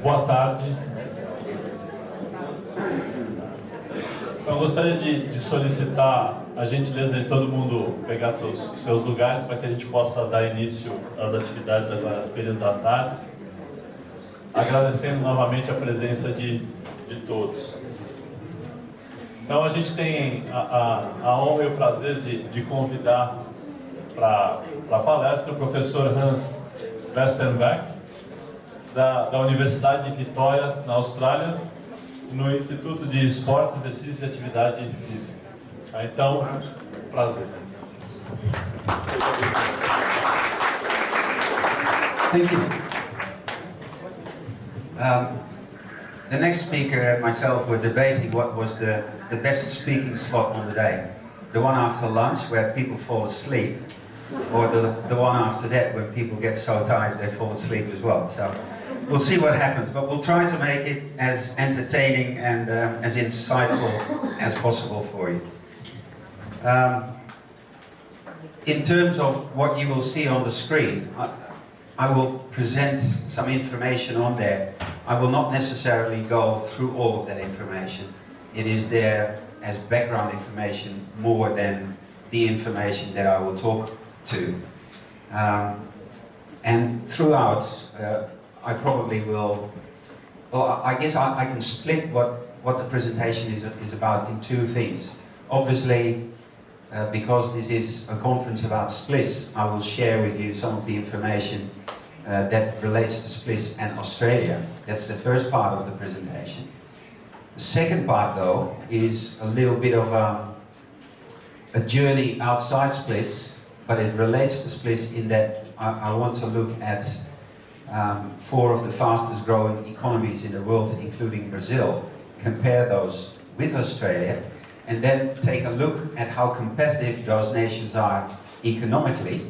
Boa tarde. Eu gostaria de solicitar a gentileza de todo mundo pegar seus lugares para que a gente possa dar início às atividades agora no período da tarde, agradecendo novamente a presença de todos. Então a gente tem a honra e o prazer de convidar para a palestra o professor Hans Westenbeck, da Universidade de Vitória, na Austrália, no Instituto de Esportes, Exercício e Atividade Física. Então, prazer. Thank you. The next speaker and myself were debating what was the best speaking slot on the day. The one after lunch where people fall asleep, or the one after that when people get so tired they fall asleep as well. So we'll see what happens, but we'll try to make it as entertaining and as insightful as possible for you. In terms of what you will see on the screen, I will present some information on there. I will not necessarily go through all of that information. It is there as background information more than the information that I will talk to. And throughout, I probably will, well, I guess I can split what the presentation is about in two things. Obviously, because this is a conference about SPLIS, I will share with you some of the information that relates to SPLIS and Australia. That's the first part of the presentation. The second part, though, is a little bit of a journey outside SPLIS, but it relates to SPLIS in that I want to look at 4 of the fastest growing economies in the world, including Brazil, compare those with Australia, and then take a look at how competitive those nations are economically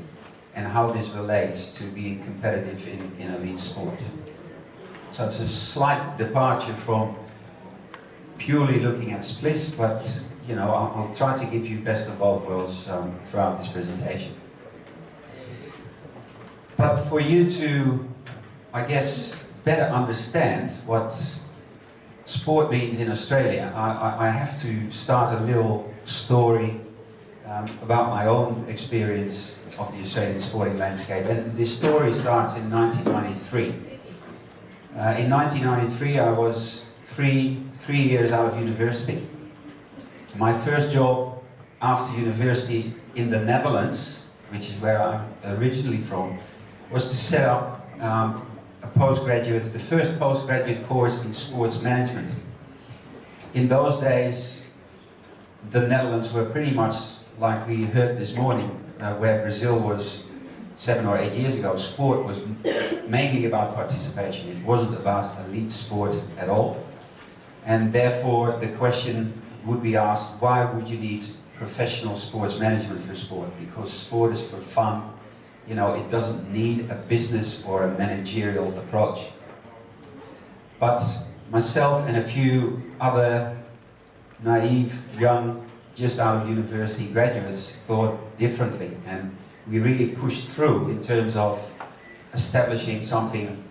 and how this relates to being competitive in elite sport. So it's a slight departure from purely looking at SPLIS, but you know, I'll try to give you best of both worlds throughout this presentation. But for you to, I guess, better understand what sport means in Australia, I have to start a little story about my own experience of the Australian sporting landscape. And this story starts in 1993. In 1993, I was three years out of university. My first job after university in the Netherlands, which is where I'm originally from, was to set up the first postgraduate course in sports management. In those days, the Netherlands were pretty much like we heard this morning, where Brazil was 7 or 8 years ago. Sport was mainly about participation. It wasn't about elite sport at all. And therefore, the question would be asked, why would you need professional sports management for sport? Because sport is for fun. You know, it doesn't need a business or a managerial approach. But myself and a few other naive, young, just out of university graduates thought differently, and we really pushed through in terms of establishing something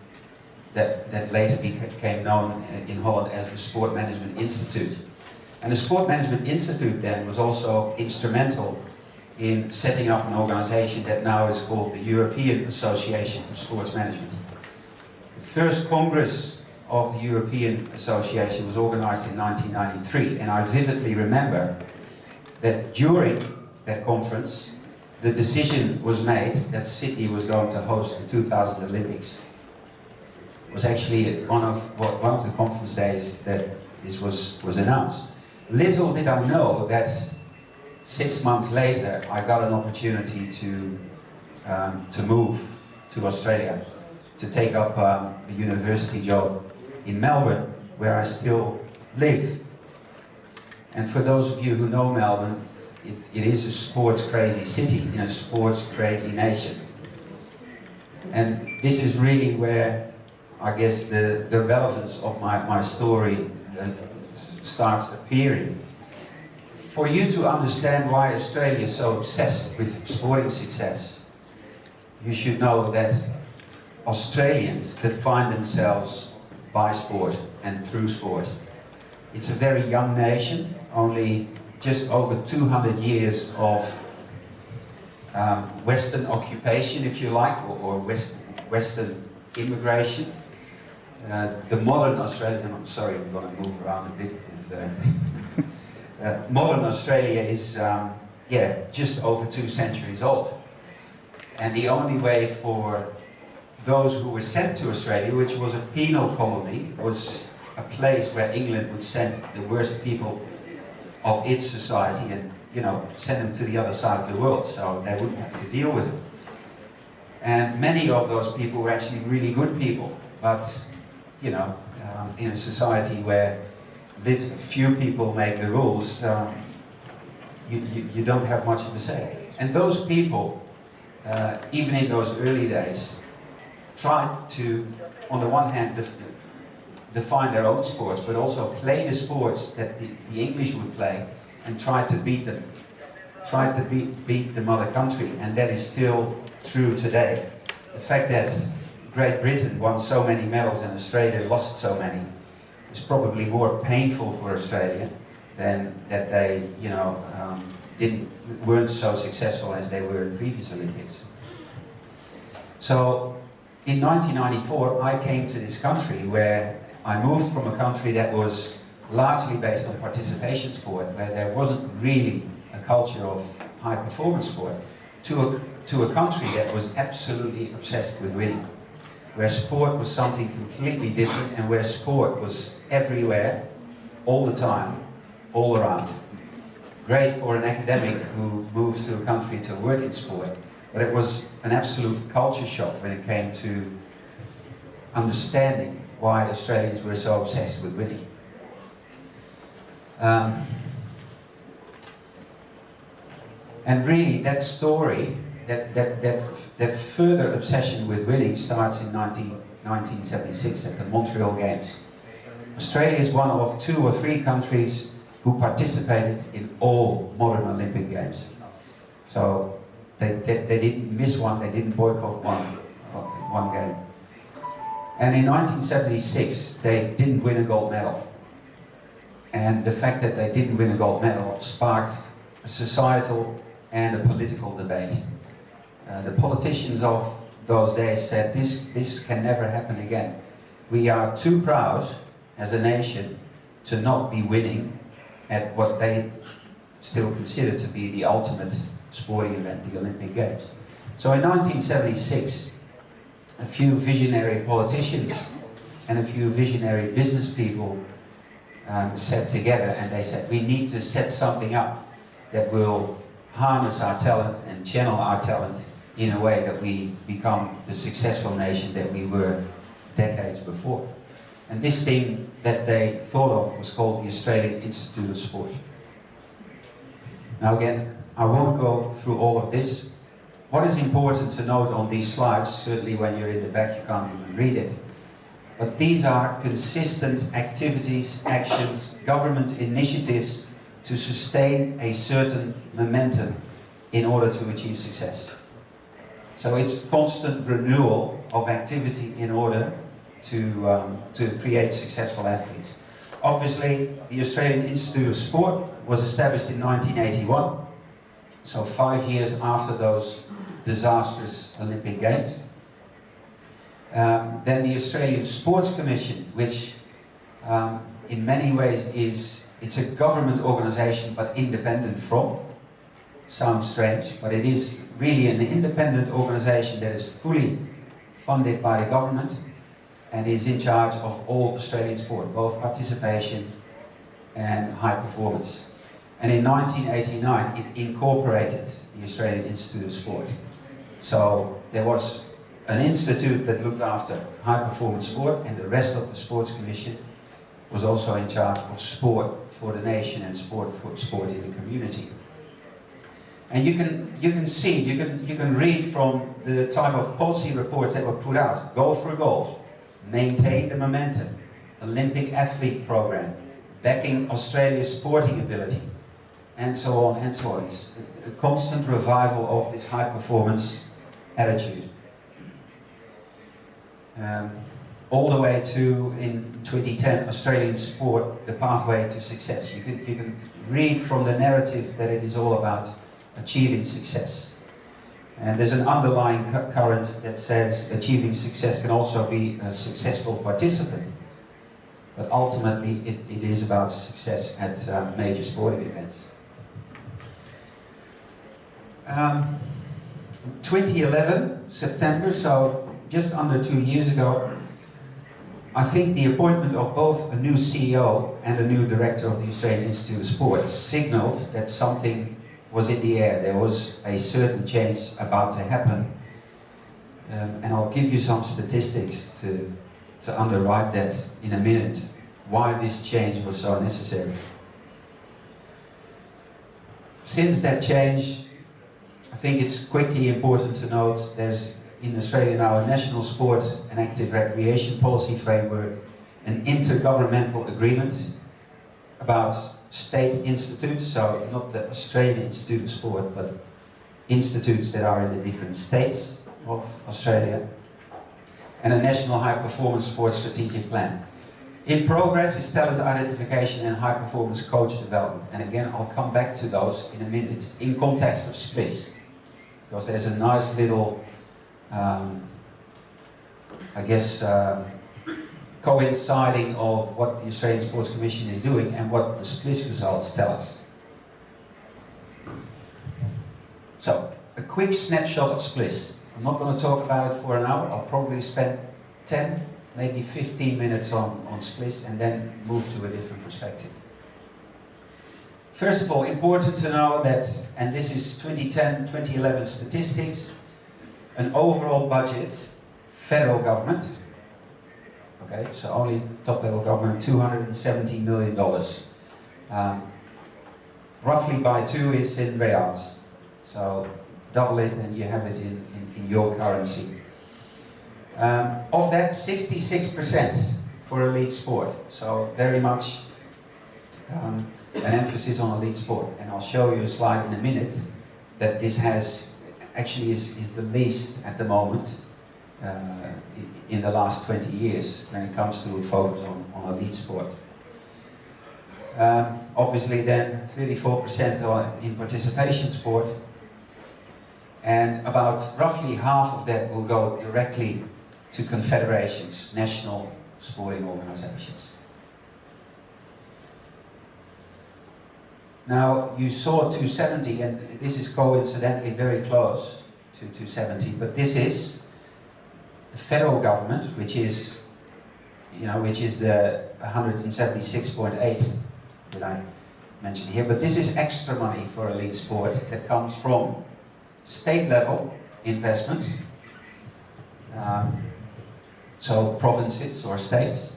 that later became known in Holland as the Sport Management Institute. And the Sport Management Institute then was also instrumental in setting up an organization that now is called the European Association for Sports Management. The first Congress of the European Association was organized in 1993, and I vividly remember that during that conference, the decision was made that Sydney was going to host the 2000 Olympics. It was actually one of the conference days that this was announced. Little did I know that 6 months later I got an opportunity to move to Australia, to take up a university job in Melbourne, where I still live. And for those of you who know Melbourne, it is a sports crazy city in a sports crazy nation. And this is really where I guess the relevance of my story starts appearing. For you to understand why Australia is so obsessed with sporting success, you should know that Australians define themselves by sport and through sport. It's a very young nation, only just over 200 years of Western occupation, if you like, or Western immigration. The modern Australian, I'm sorry, I'm going to move around a bit. Modern Australia is, just over 2 centuries old. And the only way for those who were sent to Australia, which was a penal colony, was a place where England would send the worst people of its society and, send them to the other side of the world, so they wouldn't have to deal with them. And many of those people were actually really good people, but, in a society where few people make the rules, you don't have much of a say. And those people, even in those early days, tried to, on the one hand, define their own sports, but also play the sports that the English would play, and tried to beat them, beat the mother country, and that is still true today. The fact that Great Britain won so many medals and Australia lost so many is probably more painful for Australia than that they, weren't so successful as they were in previous Olympics. So, in 1994, I came to this country where I moved from a country that was largely based on participation sport, where there wasn't really a culture of high performance sport, to a country that was absolutely obsessed with winning, where sport was something completely different, and where sport was everywhere, all the time, all around. Great for an academic who moves to a country to work in sport, but it was an absolute culture shock when it came to understanding why Australians were so obsessed with winning. And really, that story, that further obsession with winning starts in 1976 at the Montreal Games. Australia is one of 2 or 3 countries who participated in all modern Olympic Games. So they didn't miss one, they didn't boycott one game. And in 1976, they didn't win a gold medal. And the fact that they didn't win a gold medal sparked a societal and a political debate. The politicians of those days said, this can never happen again. We are too proud as a nation to not be winning at what they still consider to be the ultimate sporting event, the Olympic Games. So in 1976, a few visionary politicians and a few visionary business people sat together, and they said, we need to set something up that will harness our talent and channel our talent in a way that we become the successful nation that we were decades before. And this thing that they thought of was called the Australian Institute of Sport. Now again, I won't go through all of this. What is important to note on these slides, certainly when you're in the back you can't even read it, but these are consistent activities, actions, government initiatives to sustain a certain momentum in order to achieve success. So it's constant renewal of activity in order to create successful athletes. Obviously, the Australian Institute of Sport was established in 1981, so 5 years after those disastrous Olympic Games. Then the Australian Sports Commission, which in many ways it's a government organisation but independent from. Sounds strange, but it is really an independent organisation that is fully funded by the government and is in charge of all Australian sport, both participation and high performance. And in 1989 it incorporated the Australian Institute of Sport. So there was an institute that looked after high performance sport, and the rest of the Sports Commission was also in charge of sport for the nation and sport in the community. And you can read from the type of policy reports that were put out. Go for gold, maintain the momentum, Olympic athlete program, backing Australia's sporting ability, and so on and so on. It's a constant revival of this high performance attitude. all the way to, in 2010, Australian Sport, the pathway to success. You can read from the narrative that it is all about achieving success. And there's an underlying current that says achieving success can also be a successful participant. But ultimately, it is about success at major sporting events. 2011, September, so just under 2 years ago, I think the appointment of both a new CEO and a new director of the Australian Institute of Sport signaled that something was in the air. There was a certain change about to happen. And I'll give you some statistics to underwrite that in a minute, why this change was so necessary. Since that change, I think it's quickly important to note there's in Australia now a national sport and active recreation policy framework, an intergovernmental agreement about state institutes, so not the Australian Institute of Sport, but institutes that are in the different states of Australia, and a national high performance sports strategic plan. In progress is talent identification and high performance coach development, and again I'll come back to those in a minute in context of SPLIS, because there's a nice little coinciding of what the Australian Sports Commission is doing and what the SPLIS results tell us. So, a quick snapshot of SPLIS. I'm not going to talk about it for an hour. I'll probably spend 10, maybe 15 minutes on SPLIS and then move to a different perspective. First of all, important to know that, and this is 2010-2011 statistics, an overall budget, federal government, okay, so only top-level government, $270 million. Roughly by 2 is in reals, so double it and you have it in your currency. Of that, 66% for elite sport, so very much an emphasis on elite sport. And I'll show you a slide in a minute that this has actually is the least at the moment in the last 20 years when it comes to focus on elite sport. Obviously then 34% are in participation sport, and about roughly half of that will go directly to confederations, national sporting organizations. Now, you saw 270, and this is coincidentally very close to 270, but this is the federal government, which is the 176.8 that I mentioned here, but this is extra money for elite sport that comes from state level investments, so provinces or states,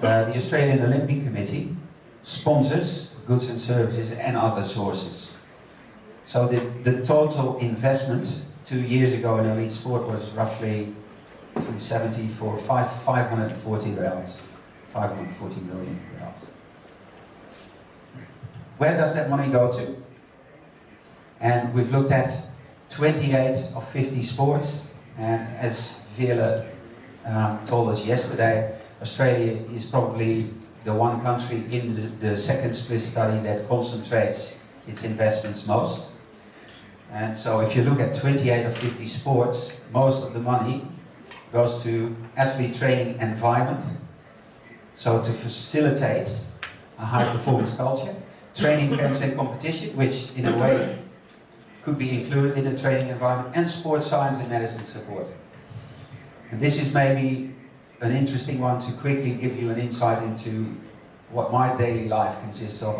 the Australian Olympic Committee, sponsors, goods and services, and other sources. So the total investment 2 years ago in elite sport was roughly 270 for 540 reals, 540 million reals. Where does that money go to? And we've looked at 28 of 50 sports, and as Veerle told us yesterday, Australia is probably the one country in the second SPLIS study that concentrates its investments most. And so if you look at 28 of 50 sports, most of the money goes to athlete training environment, so to facilitate a high performance culture, training camps and competition, which in a way could be included in the training environment, and sports science and medicine support. And this is maybe an interesting one to quickly give you an insight into what my daily life consists of.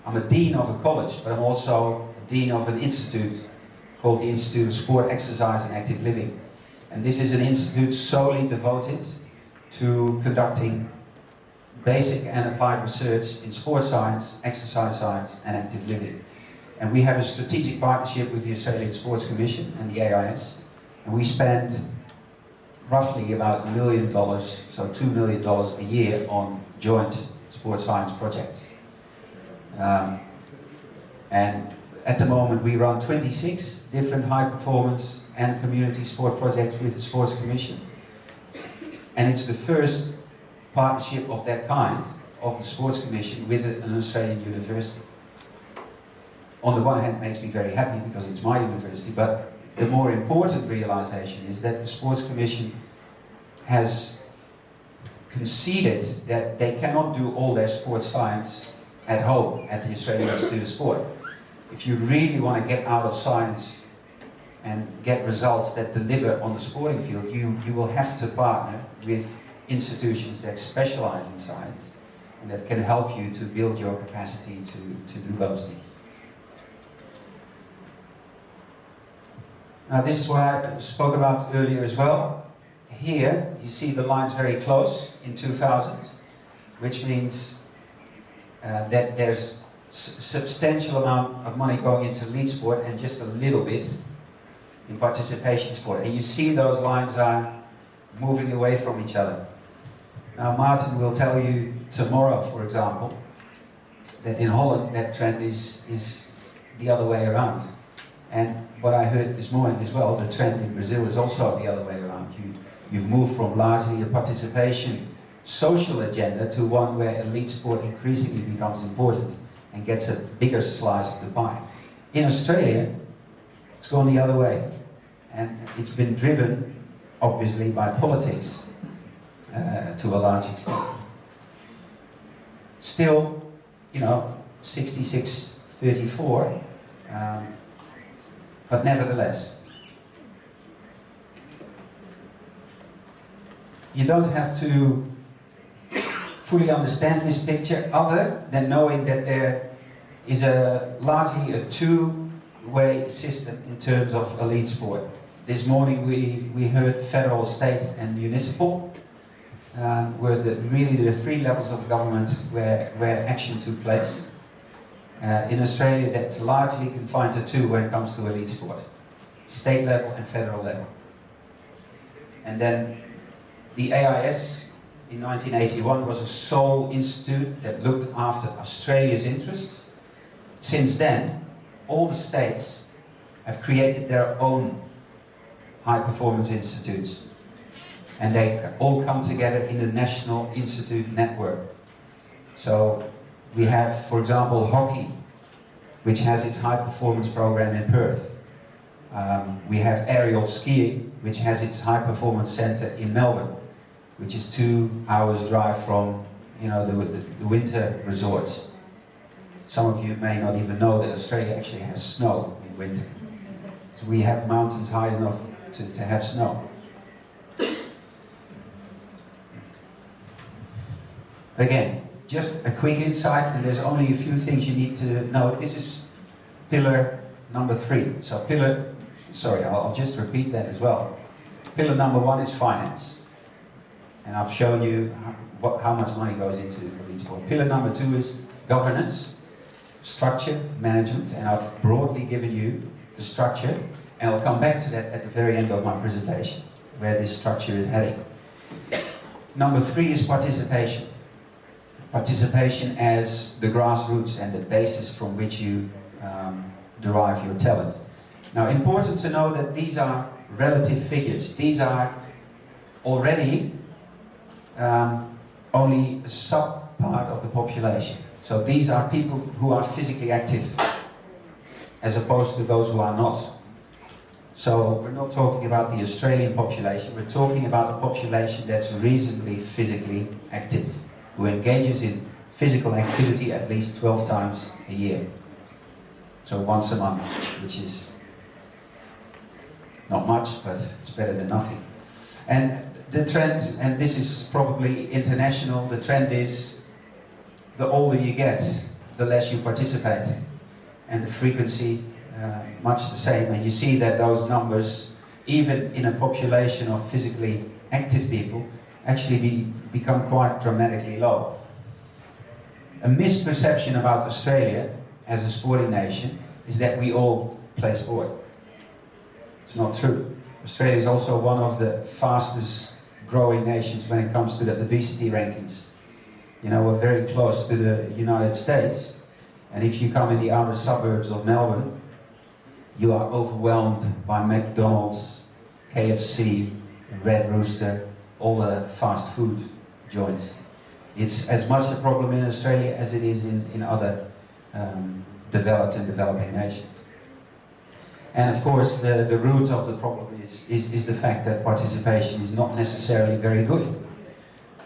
I'm a dean of a college, but I'm also a dean of an institute called the Institute of Sport, Exercise and Active Living. And this is an institute solely devoted to conducting basic and applied research in sports science, exercise science and active living. And we have a strategic partnership with the Australian Sports Commission and the AIS, and we spend roughly about $1 million, so $2 million a year on joint sports science projects. And at the moment we run 26 different high performance and community sport projects with the Sports Commission. And it's the first partnership of that kind of the Sports Commission with an Australian university. On the one hand, it makes me very happy because it's my university, but the more important realization is that the Sports Commission has conceded that they cannot do all their sports science at home at the Australian Institute of Sport. If you really want to get out of science and get results that deliver on the sporting field, you will have to partner with institutions that specialize in science and that can help you to build your capacity to do those things. Now this is what I spoke about earlier as well. Here you see the lines very close in 2000, which means that there's substantial amount of money going into lead sport and just a little bit in participation sport. And you see those lines are moving away from each other. Now Martin will tell you tomorrow, for example, that in Holland that trend is the other way around. And what I heard this morning as well, the trend in Brazil is also the other way around. You've moved from largely a participation social agenda to one where elite sport increasingly becomes important and gets a bigger slice of the pie. In Australia, it's gone the other way. And it's been driven, obviously, by politics to a large extent. Still, 66-34, but nevertheless, you don't have to fully understand this picture other than knowing that there is largely a two-way system in terms of elite sport. This morning we heard federal, state and municipal were really the three levels of government where action took place. In Australia that's largely confined to two when it comes to elite sport. State level and federal level. And then the AIS in 1981 was a sole institute that looked after Australia's interests. Since then, all the states have created their own high-performance institutes. And they all come together in the National Institute Network. So we have, for example, hockey, which has its high-performance program in Perth. We have aerial skiing, which has its high-performance center in Melbourne, which is 2 hours drive from the winter resorts. Some of you may not even know that Australia actually has snow in winter. So we have mountains high enough to have snow. Again, just a quick insight, and there's only a few things you need to know. This is pillar number 3. So I'll just repeat that as well. Pillar number 1 is finance. And I've shown you how much money goes into elite sport. Pillar number 2 is governance, structure, management, and I've broadly given you the structure, and I'll come back to that at the very end of my presentation, where this structure is heading. Number 3 is participation. Participation as the grassroots and the basis from which you derive your talent. Now, important to know that these are relative figures. These are already only a sub-part of the population. So these are people who are physically active, as opposed to those who are not. So we're not talking about the Australian population, we're talking about a population that's reasonably physically active, who engages in physical activity at least 12 times a year. So once a month, which is not much, but it's better than nothing. And the trend, and this is probably international, the trend is the older you get, the less you participate. And the frequency, much the same. And you see that those numbers, even in a population of physically active people, actually become quite dramatically low. A misperception about Australia as a sporting nation is that we all play sport. It's not true. Australia is also one of the fastest growing nations when it comes to the obesity rankings. We're very close to the United States, and if you come in the outer suburbs of Melbourne, you are overwhelmed by McDonald's, KFC, Red Rooster, all the fast food joints. It's as much a problem in Australia as it is in other developed and developing nations. And of course, the root of the problem is the fact that participation is not necessarily very good.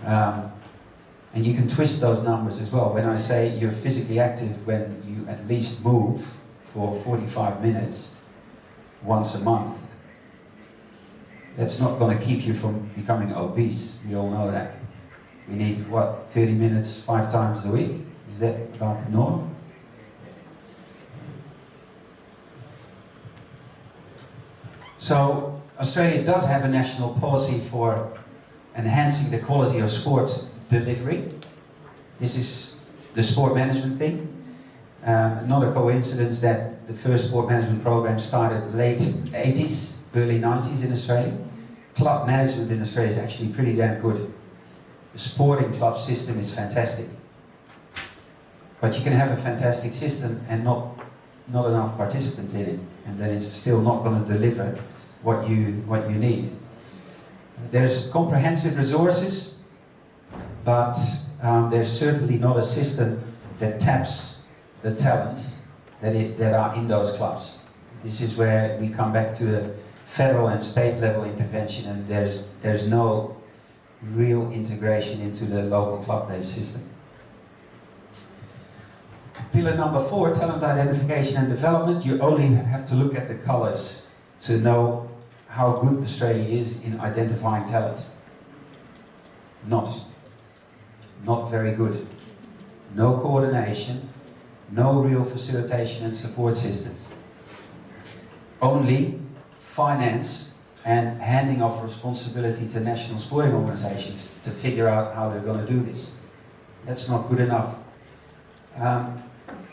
And you can twist those numbers as well. When I say you're physically active when you at least move for 45 minutes once a month, that's not going to keep you from becoming obese. We all know that. We need, what, 30 minutes 5 times a week? Is that about the norm? So Australia does have a national policy for enhancing the quality of sports delivery. This is the sport management thing. Not a coincidence that the first sport management program started late 80s, early 90s in Australia. Club management in Australia is actually pretty damn good. The sporting club system is fantastic. But you can have a fantastic system and not enough participants in it, and then it's still not going to deliver what you need. There's comprehensive resources, but there's certainly not a system that taps the talent that are in those clubs. This is where we come back to the federal and state level intervention, and there's no real integration into the local club-based system. Pillar number 4, talent identification and development. You only have to look at the colors to know how good Australia is in identifying talent. Not very good. No coordination, no real facilitation and support systems. Only finance and handing off responsibility to national sporting organizations to figure out how they're going to do this. That's not good enough.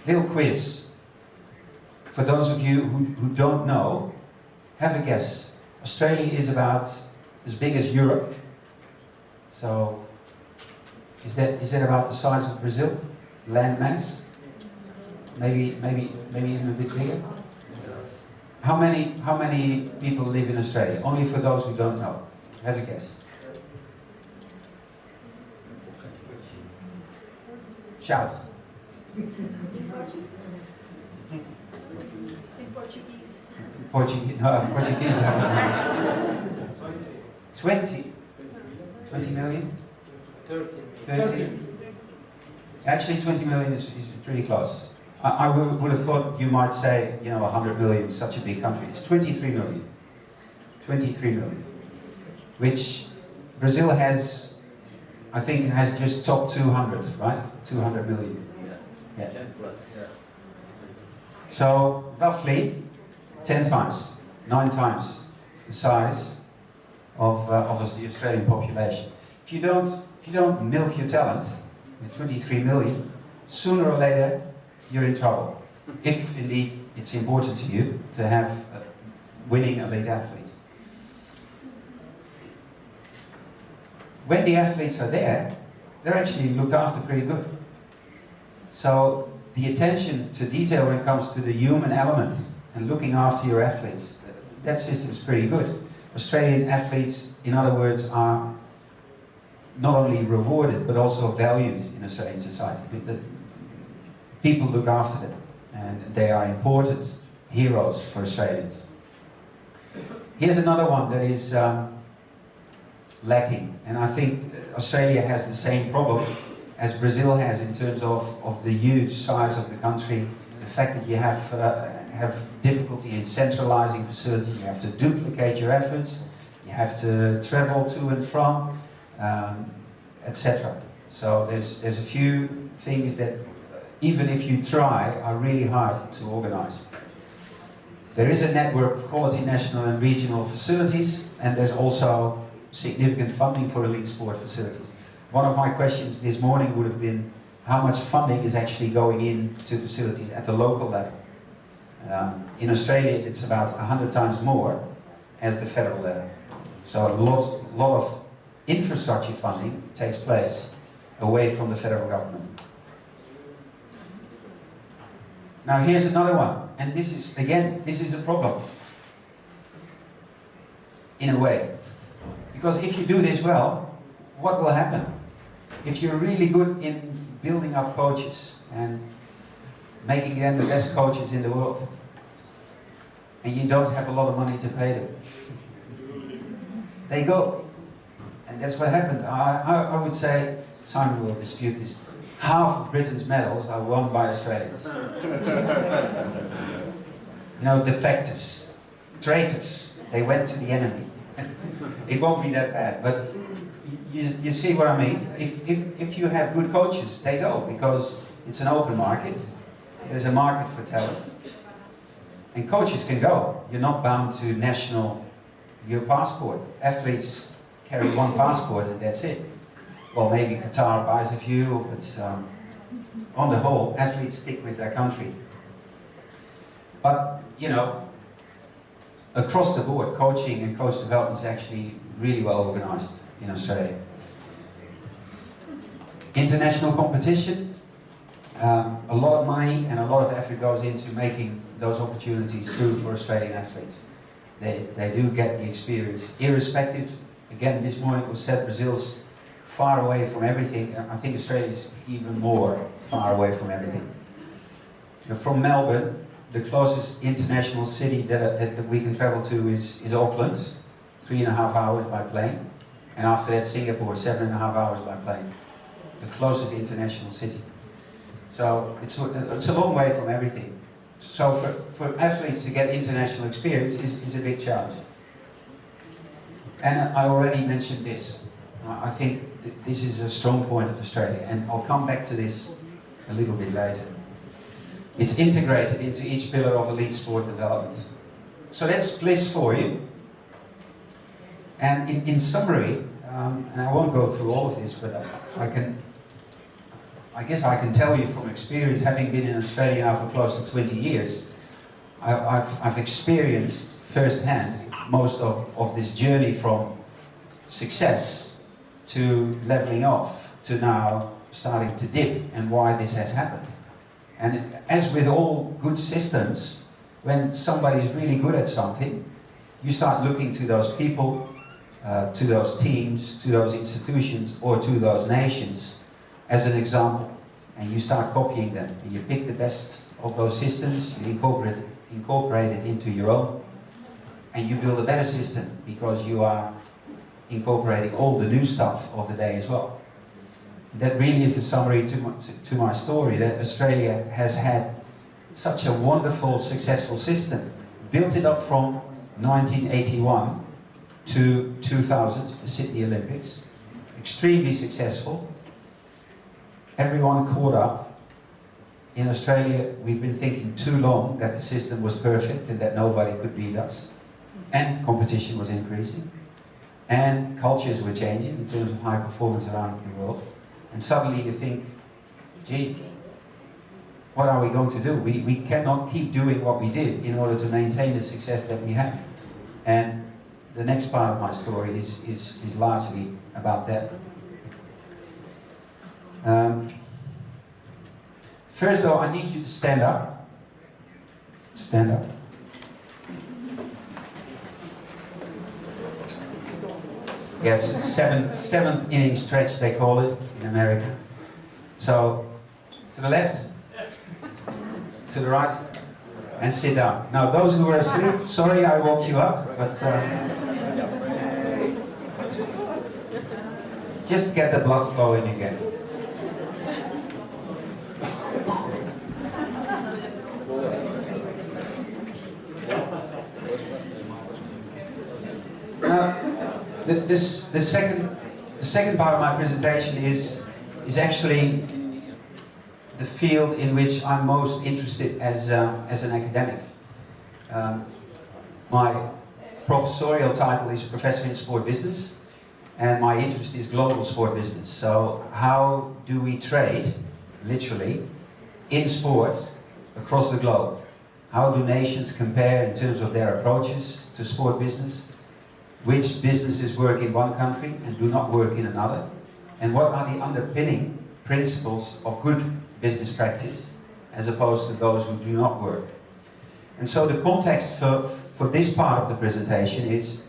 Little quiz. For those of you who don't know, have a guess. Australia is about as big as Europe. So, is that about the size of Brazil? Land mass? Maybe even a bit bigger? How many people live in Australia? Only for those who don't know. Have a guess. Shout. In Portuguese. Portuguese. 20 million? 30. Actually, 20 million is pretty close. I would have thought you might say, 100 million is such a big country. It's 23 million. 23 million. Which Brazil has, I think, has just topped 200, right? 200 million. Yes. So, roughly 10 times, 9 times the size of the Australian population. If you don't milk your talent with 23 million, sooner or later you're in trouble. If indeed it's important to you to have winning elite athletes. When the athletes are there, they're actually looked after pretty good. So the attention to detail when it comes to the human element and looking after your athletes, that system is pretty good. Australian athletes, in other words, are not only rewarded but also valued in Australian society. People look after them and they are important heroes for Australians. Here's another one that is lacking, and I think Australia has the same problem as Brazil has in terms of the huge size of the country, the fact that you have difficulty in centralizing facilities, you have to duplicate your efforts, you have to travel to and from, etc. So there's a few things that, even if you try, are really hard to organize. There is a network of quality national and regional facilities, and there's also significant funding for elite sport facilities. One of my questions this morning would have been, how much funding is actually going into facilities at the local level? In Australia, it's about 100 times more as the federal level. So a lot of infrastructure funding takes place away from the federal government. Now here's another one, and this is a problem, in a way. Because if you do this well, what will happen? If you're really good in building up coaches and making them the best coaches in the world, and you don't have a lot of money to pay them, they go. And that's what happened. I would say, Simon will dispute this, half of Britain's medals are won by Australians. You know, defectors, traitors, they went to the enemy. It won't be that bad, but you see what I mean? If you have good coaches, they go, because it's an open market. There's a market for talent. And coaches can go. You're not bound to your passport. Athletes carry one passport and that's it. Well, maybe Qatar buys a few, but on the whole, athletes stick with their country. But, you know, across the board, coaching and coach development is actually really well organized in Australia. International competition, a lot of money and a lot of effort goes into making those opportunities true for Australian athletes. They do get the experience, irrespective. Again, this morning it was said Brazil's far away from everything. I think Australia is even more far away from everything. Now, from Melbourne, the closest international city that we can travel to is Auckland, 3.5 hours by plane. And after that, Singapore, 7.5 hours by plane. The closest international city. So it's a long way from everything. So for athletes to get international experience is a big challenge. And I already mentioned this. I think this is a strong point of Australia, and I'll come back to this a little bit later. It's integrated into each pillar of elite sport development. So that's bliss for you. And in summary, and I won't go through all of this, but I guess I can tell you from experience, having been in Australia now for close to 20 years, I've experienced firsthand most of this journey from success to leveling off to now starting to dip, and why this has happened. And as with all good systems, when somebody's really good at something, you start looking to those people, to those teams, to those institutions, or to those nations as an example, and you start copying them. And you pick the best of those systems, you incorporate it into your own, and you build a better system because you are incorporating all the new stuff of the day as well. That really is the summary to my story, that Australia has had such a wonderful, successful system. Built it up from 1981 to 2000, the Sydney Olympics. Extremely successful. Everyone caught up. In Australia, we've been thinking too long that the system was perfect and that nobody could beat us. And competition was increasing. And cultures were changing in terms of high performance around the world. And suddenly you think, gee, what are we going to do? We cannot keep doing what we did in order to maintain the success that we have. And the next part of my story is largely about that. First though, I need you to stand up. Stand up. Yes, seventh inning stretch they call it in America. So, to the left, to the right, and sit down. Now those who are asleep, sorry I woke you up, but just get the blood flowing again. The second part of my presentation is actually the field in which I'm most interested as an academic. My professorial title is Professor in Sport Business, and my interest is global sport business. So how do we trade, literally, in sport across the globe? How do nations compare in terms of their approaches to sport business? Which businesses work in one country and do not work in another? And what are the underpinning principles of good business practice as opposed to those who do not work? And so the context for this part of the presentation is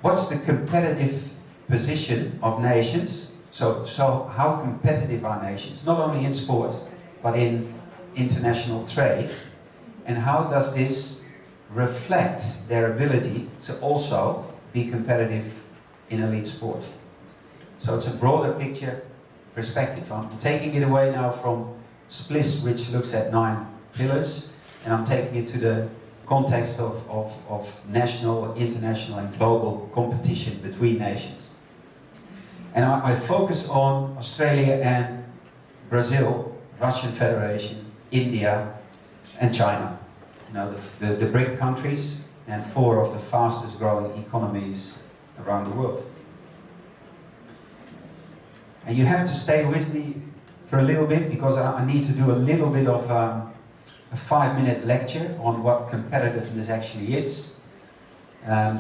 what's the competitive position of nations? So how competitive are nations, not only in sport, but in international trade? And how does this reflect their ability to also be competitive in elite sport? So it's a broader picture perspective. I'm taking it away now from SPLIS, which looks at 9 pillars, and I'm taking it to the context of national, international and global competition between nations. And I focus on Australia and Brazil, Russian Federation, India and China. You know, the BRIC countries and 4 of the fastest growing economies around the world. And you have to stay with me for a little bit because I need to do a little bit of a 5-minute lecture on what competitiveness actually is.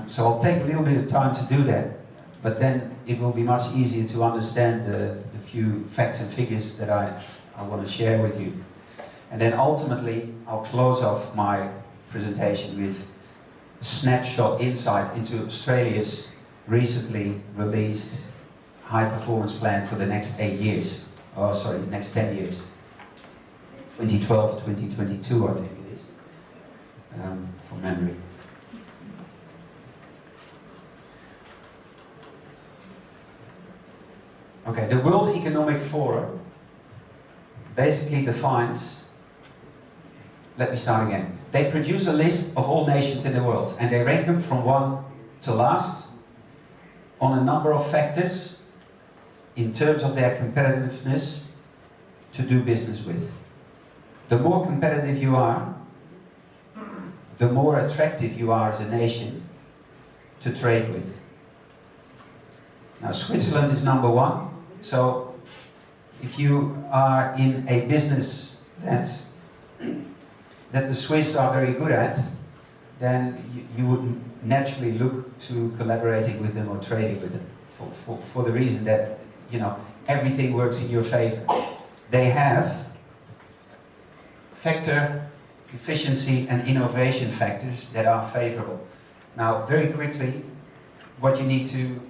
So I'll take a little bit of time to do that, but then it will be much easier to understand the few facts and figures that I want to share with you. And then ultimately I'll close off my presentation with a snapshot insight into Australia's recently released high performance plan for the next 8 years. Oh, sorry, next 10 years. 2012 to 2022, I think it is, from memory. Okay, the World Economic Forum basically defines, let me start again. They produce a list of all nations in the world and they rank them from 1 to last on a number of factors in terms of their competitiveness to do business with. The more competitive you are, the more attractive you are as a nation to trade with. Now, Switzerland is number 1, so if you are in a business that the Swiss are very good at, then you would naturally look to collaborating with them or trading with them for the reason that, you know, everything works in your favor. They have factor, efficiency and innovation factors that are favorable. Now, very quickly, what you need to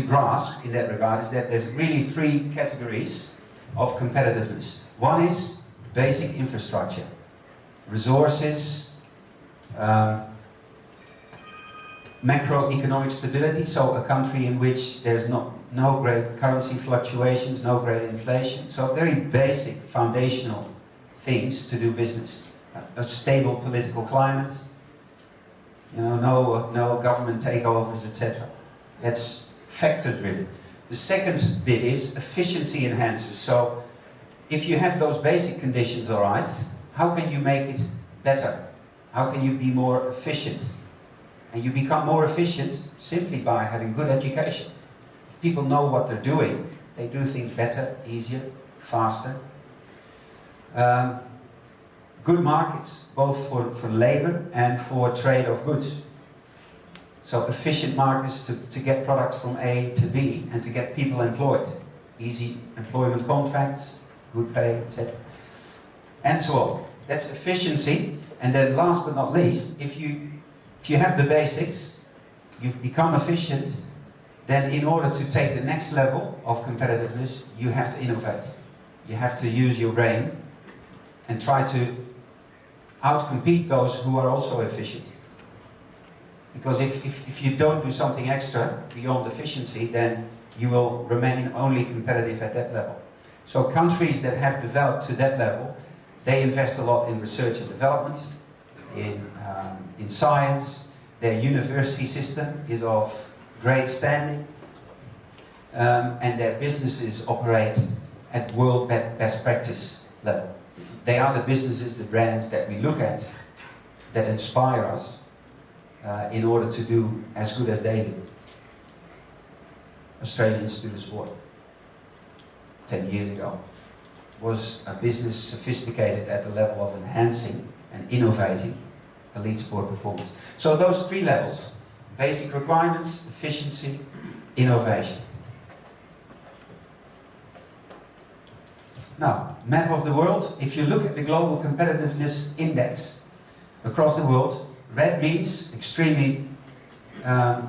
grasp in that regard is that there's really 3 categories of competitiveness. One is basic infrastructure, resources, macroeconomic stability, so a country in which there's no great currency fluctuations, no great inflation, so very basic foundational things to do business. A stable political climate, you know, no government takeovers, etc. That's factor driven. The second bit is efficiency enhancers. So if you have those basic conditions all right, how can you make it better? How can you be more efficient? And you become more efficient simply by having good education. If people know what they're doing, they do things better, easier, faster. Good markets, both for labor and for trade of goods. So efficient markets to get products from A to B and to get people employed. Easy employment contracts, good pay, etc. And so on. That's efficiency. And then last but not least, if you have the basics, you've become efficient, then in order to take the next level of competitiveness, you have to innovate. You have to use your brain and try to outcompete those who are also efficient. Because if you don't do something extra beyond efficiency, then you will remain only competitive at that level. So countries that have developed to that level, they invest a lot in research and development, in science. Their university system is of great standing, and their businesses operate at world best practice level. They are the businesses, the brands that we look at that inspire us in order to do as good as they do. Australian Institute of Sport, 10 years ago, was a business sophisticated at the level of enhancing and innovating elite sport performance. So those 3 levels, basic requirements, efficiency, innovation. Now, map of the world. If you look at the Global Competitiveness Index across the world, red means extremely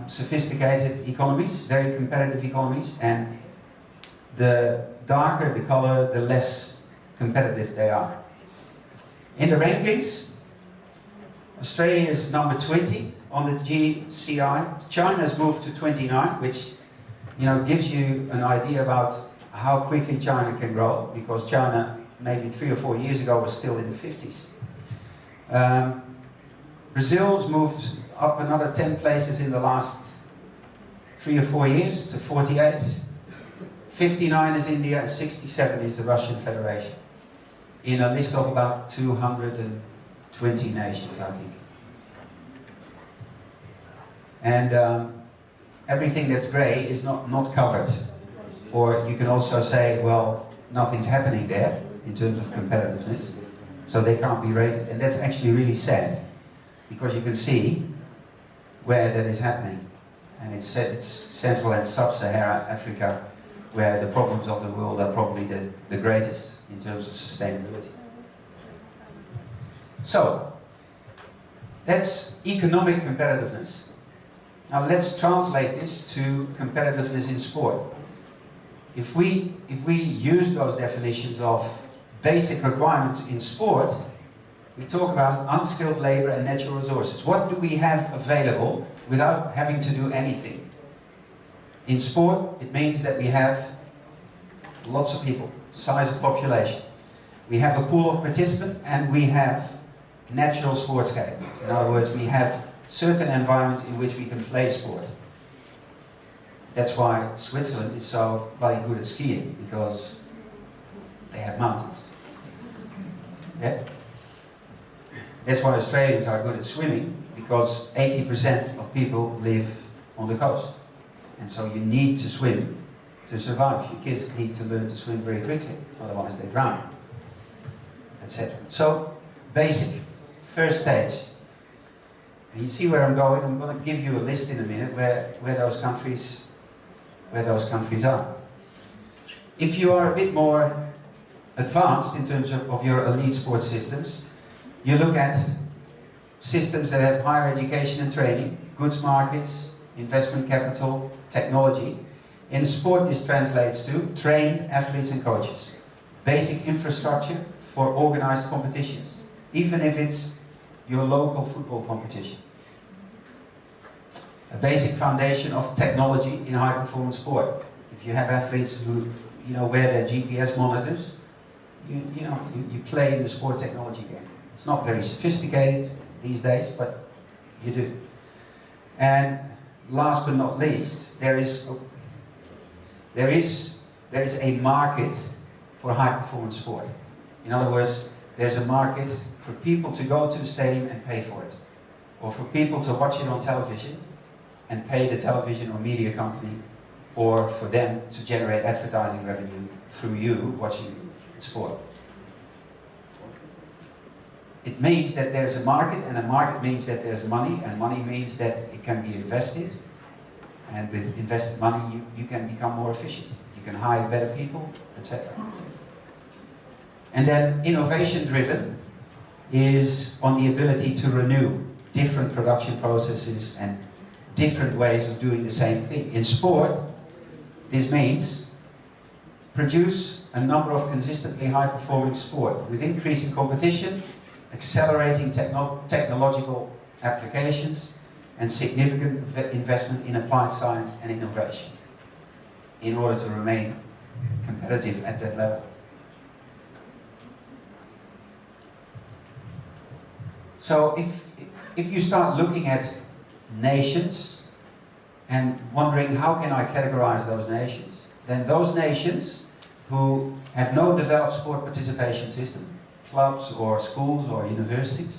sophisticated economies, very competitive economies, and the darker the color, the less competitive they are. In the rankings, Australia is number 20 on the GCI. China's moved to 29, which gives you an idea about how quickly China can grow, because China maybe 3 or 4 years ago was still in the 50s. Brazil's moved up another 10 places in the last 3 or 4 years to 48. 59 is India, 67 is the Russian Federation, in a list of about 220 nations, I think. And everything that's grey is not covered. Or you can also say, well, nothing's happening there in terms of competitiveness, so they can't be rated. And that's actually really sad, because you can see where that is happening. And it's Central and Sub-Saharan Africa, where the problems of the world are probably the greatest in terms of sustainability. So, that's economic competitiveness. Now let's translate this to competitiveness in sport. If we use those definitions of basic requirements in sport, we talk about unskilled labor and natural resources. What do we have available without having to do anything? In sport, it means that we have lots of people, size of population. We have a pool of participants, and we have natural sportscape. In other words, we have certain environments in which we can play sport. That's why Switzerland is so bloody good at skiing, because they have mountains. Yeah? That's why Australians are good at swimming, because 80% of people live on the coast. And so you need to swim to survive. Your kids need to learn to swim very quickly, otherwise they drown, etc. So, basic, first stage. And you see where I'm going. I'm going to give you a list in a minute where those countries are. If you are a bit more advanced in terms of your elite sports systems, you look at systems that have higher education and training, goods markets, investment capital, technology. In sport, this translates to trained athletes and coaches, basic infrastructure for organized competitions, even if it's your local football competition. A basic foundation of technology in high performance sport. If you have athletes who wear their GPS monitors, you play in the sport technology game. It's not very sophisticated these days, but you do. And last but not least, there is a market for high performance sport. In other words, there's a market for people to go to the stadium and pay for it, or for people to watch it on television and pay the television or media company, or for them to generate advertising revenue through you watching sport. It means that there's a market, and a market means that there's money, and money means that it can be invested. And with invested money, you can become more efficient. You can hire better people, etc. And then innovation-driven is on the ability to renew different production processes and different ways of doing the same thing. In sport, this means produce a number of consistently high-performing sport with increasing competition, accelerating technological applications, and significant investment in applied science and innovation in order to remain competitive at that level. So if you start looking at nations and wondering how can I categorize those nations, then those nations who have no developed sport participation system, clubs or schools or universities,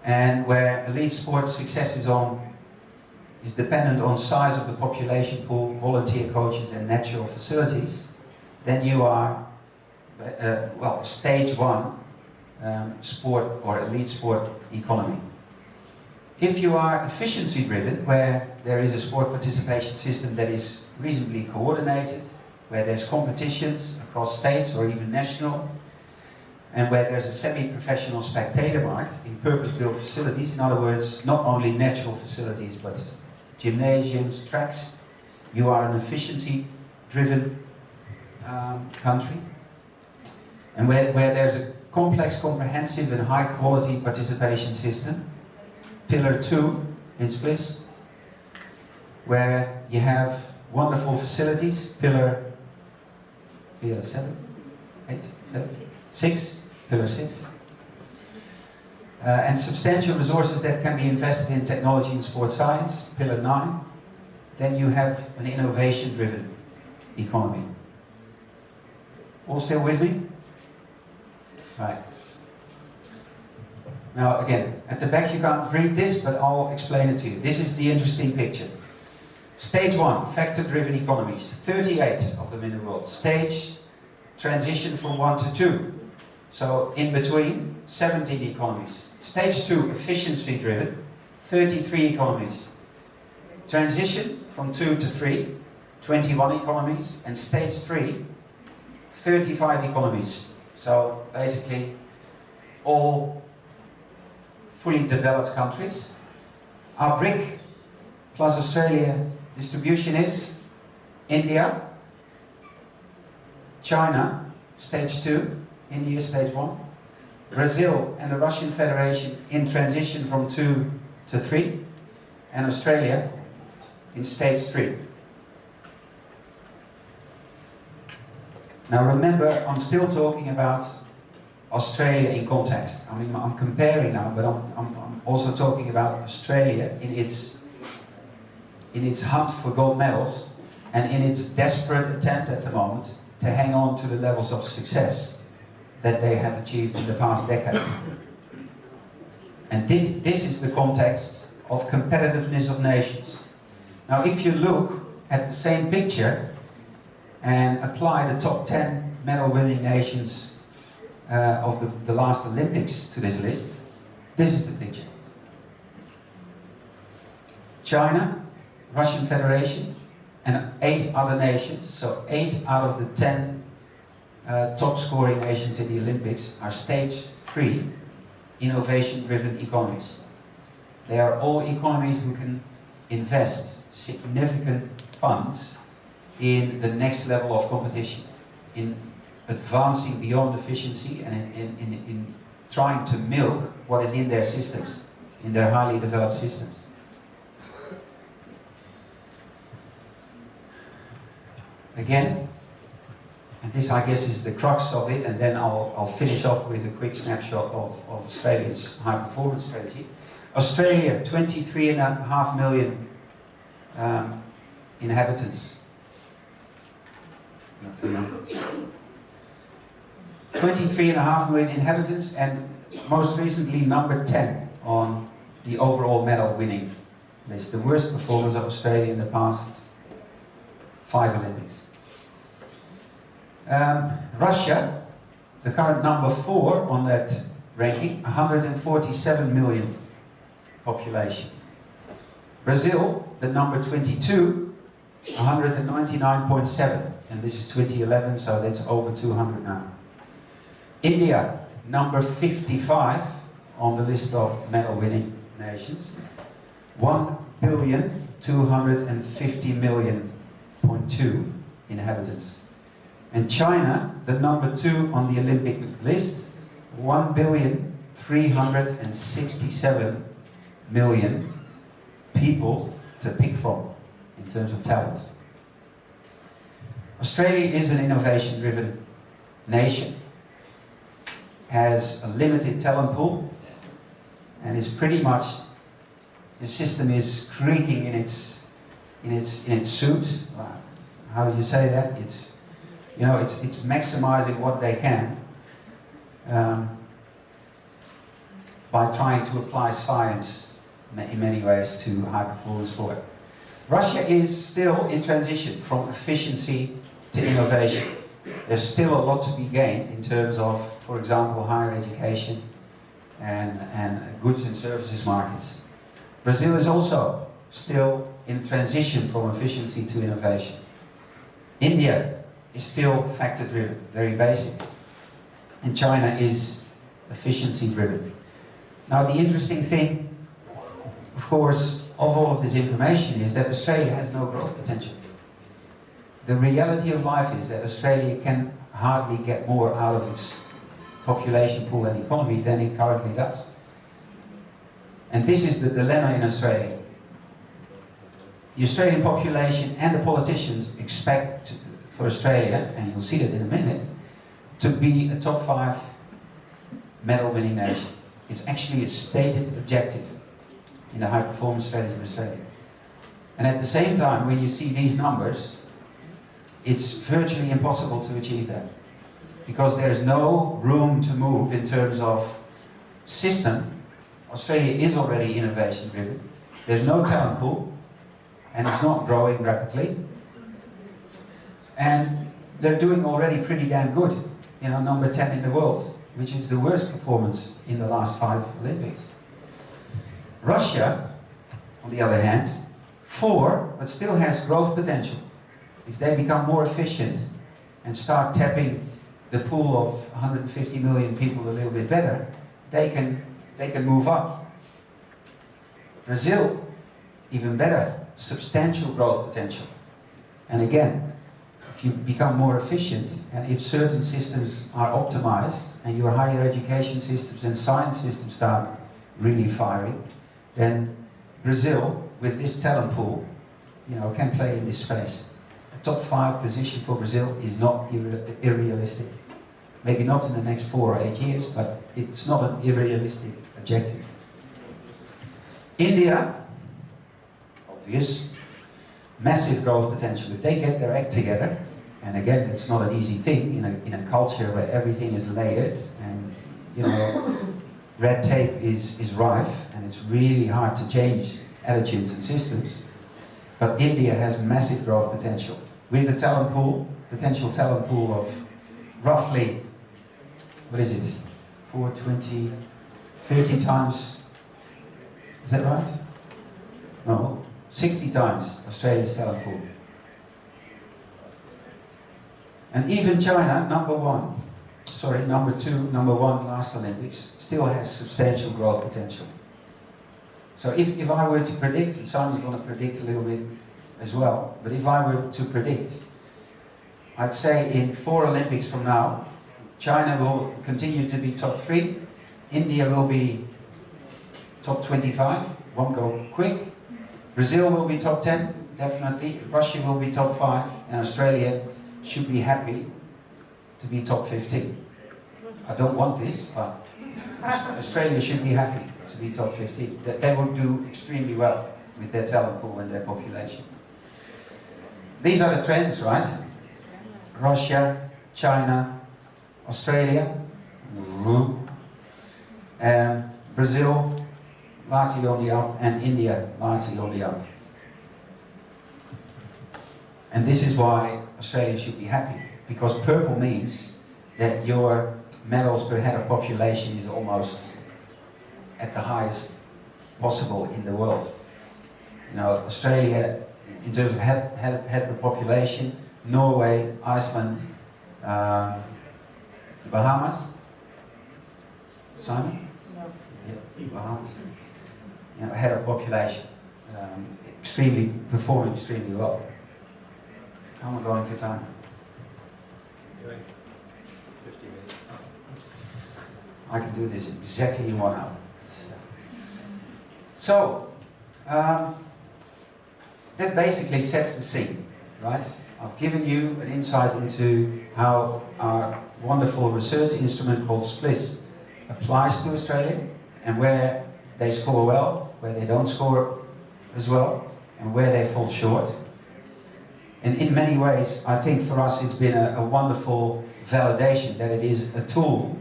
and where elite sports success is dependent on size of the population pool, volunteer coaches and natural facilities, then you are, stage one sport or elite sport economy. If you are efficiency driven, where there is a sport participation system that is reasonably coordinated, where there's competitions across states or even national, and where there's a semi-professional spectator market in purpose-built facilities, in other words, not only natural facilities, but gymnasiums, tracks, you are an efficiency-driven country. And where there's a complex, comprehensive and high-quality participation system, Pillar 2 in Swiss, where you have wonderful facilities, Pillar 7, 8, 7, 6, Pillar 6, and substantial resources that can be invested in technology and sports science, Pillar 9. Then you have an innovation-driven economy. All still with me? Right. Now again, at the back you can't read this, but I'll explain it to you. This is the interesting picture. Stage 1, factor-driven economies, 38 of them in the world. Stage, transition from 1 to 2. So in between, 17 economies. Stage 2, efficiency-driven, 33 economies. Transition from 2 to 3, 21 economies. And stage 3, 35 economies. So basically, all fully developed countries. Our BRIC plus Australia distribution is India, China, stage 2, India, stage 1, Brazil and the Russian Federation in transition from 2 to 3, and Australia in stage 3. Now remember, I'm still talking about Australia in context. I mean, I'm comparing now, but I'm also talking about Australia in its hunt for gold medals and in its desperate attempt at the moment to hang on to the levels of success that they have achieved in the past decade. And this is the context of competitiveness of nations. Now, if you look at the same picture and apply the top 10 medal-winning nations of the last Olympics to this list, this is the picture. China, Russian Federation, and 8 other nations, so 8 out of the 10 top-scoring nations in the Olympics are stage 3 innovation-driven economies. They are all economies who can invest significant funds in the next level of competition, in advancing beyond efficiency and in trying to milk what is in their systems, in their highly developed systems. Again, and this I guess is the crux of it, and then I'll finish off with a quick snapshot of Australia's high performance strategy. Australia, 23.5 million inhabitants. 23.5 million inhabitants, and most recently number 10 on the overall medal winning list. The worst performance of Australia in the past 5 Olympics. Russia, the current number 4 on that ranking, 147 million population. Brazil, the number 22, 199.7, and this is 2011, so that's over 200 now. India, number 55 on the list of medal-winning nations, 1,250,000,000.2 inhabitants. And China, the number 2 on the Olympic list, 1,367,000,000 people to pick from in terms of talent. Australia is an innovation-driven nation, has a limited talent pool, and is pretty much, the system is creaking in its suit. How do you say that? It's maximizing what they can by trying to apply science in many ways to high performance sport. Russia is still in transition from efficiency to innovation. There's still a lot to be gained in terms of, for example, higher education and goods and services markets. Brazil is also still in transition from efficiency to innovation. India is still factor-driven, very basic. and China is efficiency driven. Now the interesting thing, of course, of all of this information is that Australia has no growth potential. The reality of life is that Australia can hardly get more out of its population pool and economy than it currently does. And this is the dilemma in Australia. The Australian population and the politicians expect for Australia, and you'll see that in a minute, to be a top 5 medal winning nation. It's actually a stated objective in the high performance strategy of Australia. And at the same time, when you see these numbers, it's virtually impossible to achieve that. Because there's no room to move in terms of system. Australia is already innovation driven. There's no talent pool, and it's not growing rapidly. And they're doing already pretty damn good. You know, number 10 in the world, which is the worst performance in the last 5 Olympics. Russia, on the other hand, 4, but still has growth potential. If they become more efficient and start tapping the pool of 150 million people a little bit better, they can move up. Brazil, even better, substantial growth potential. And again, if you become more efficient and if certain systems are optimized and your higher education systems and science systems start really firing, then Brazil, with this talent pool, you know, can play in this space. A top 5 position for Brazil is not irrealistic. Maybe not in the next 4 or 8 years, but it's not an unrealistic objective. India, obvious, massive growth potential. If they get their act together, and again, it's not an easy thing in a culture where everything is layered and, you know, red tape is rife, and it's really hard to change attitudes and systems. But India has massive growth potential. With a talent pool, potential talent pool of roughly, what is it, 420, 30 times, is that right? No, 60 times Australia's talent pool. And even China, number 2, number 1 last Olympics, still has substantial growth potential. So if I were to predict, and Simon's going to predict a little bit as well, but if I were to predict, I'd say in 4 Olympics from now, China will continue to be top 3, India will be top 25, won't go quick, Brazil will be top 10, definitely, Russia will be top 5, and Australia should be happy to be top 15. I don't want this, but Australia should be happy to be top 15. That they would do extremely well with their talent pool and their population. These are the trends, right? Russia, China, Australia, Brazil, largely on the up, and India, largely on the up. And this is why Australia should be happy, because purple means that your medals per head of population is almost at the highest possible in the world. You know, Australia, in terms of head of population, Norway, Iceland, the Bahamas. Simon? No. Yeah, Bahamas. You know, head of population, performing extremely well. How am I going for time? 50 minutes. I can do this exactly in 1 hour. So, that basically sets the scene, right? I've given you an insight into how our wonderful research instrument called SPLIS applies to Australia, and where they score well, where they don't score as well, and where they fall short. And in many ways, I think for us it's been a wonderful validation that it is a tool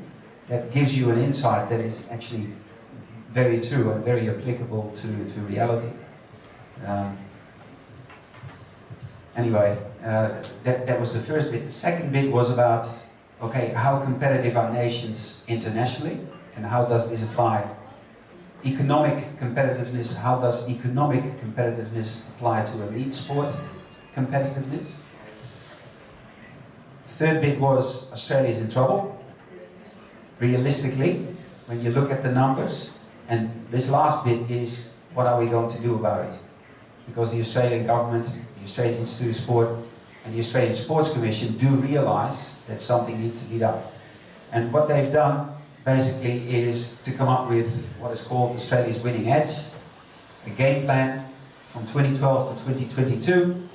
that gives you an insight that is actually very true and very applicable to reality. Anyway, that was the first bit. The second bit was about, okay, how competitive are nations internationally, and how does this apply? Economic competitiveness, how does economic competitiveness apply to elite sport competitiveness? Third bit was Australia's in trouble. realistically, when you look at the numbers, and this last bit is, what are we going to do about it? Because the Australian government, the Australian Institute of Sport, and the Australian Sports Commission do realise that something needs to be done. And what they've done, basically, is to come up with what is called Australia's Winning Edge, a game plan from 2012 to 2022,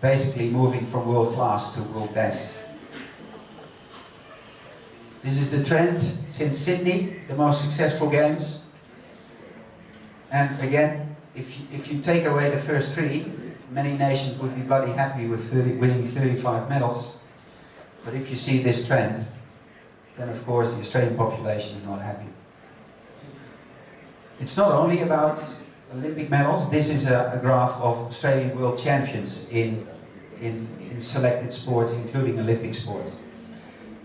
basically moving from world class to world best. This is the trend since Sydney, the most successful games. And again, if you take away the first three, many nations would be bloody happy with winning 35 medals. But if you see this trend, then of course the Australian population is not happy. It's not only about Olympic medals. This is a graph of Australian world champions in selected sports, including Olympic sports.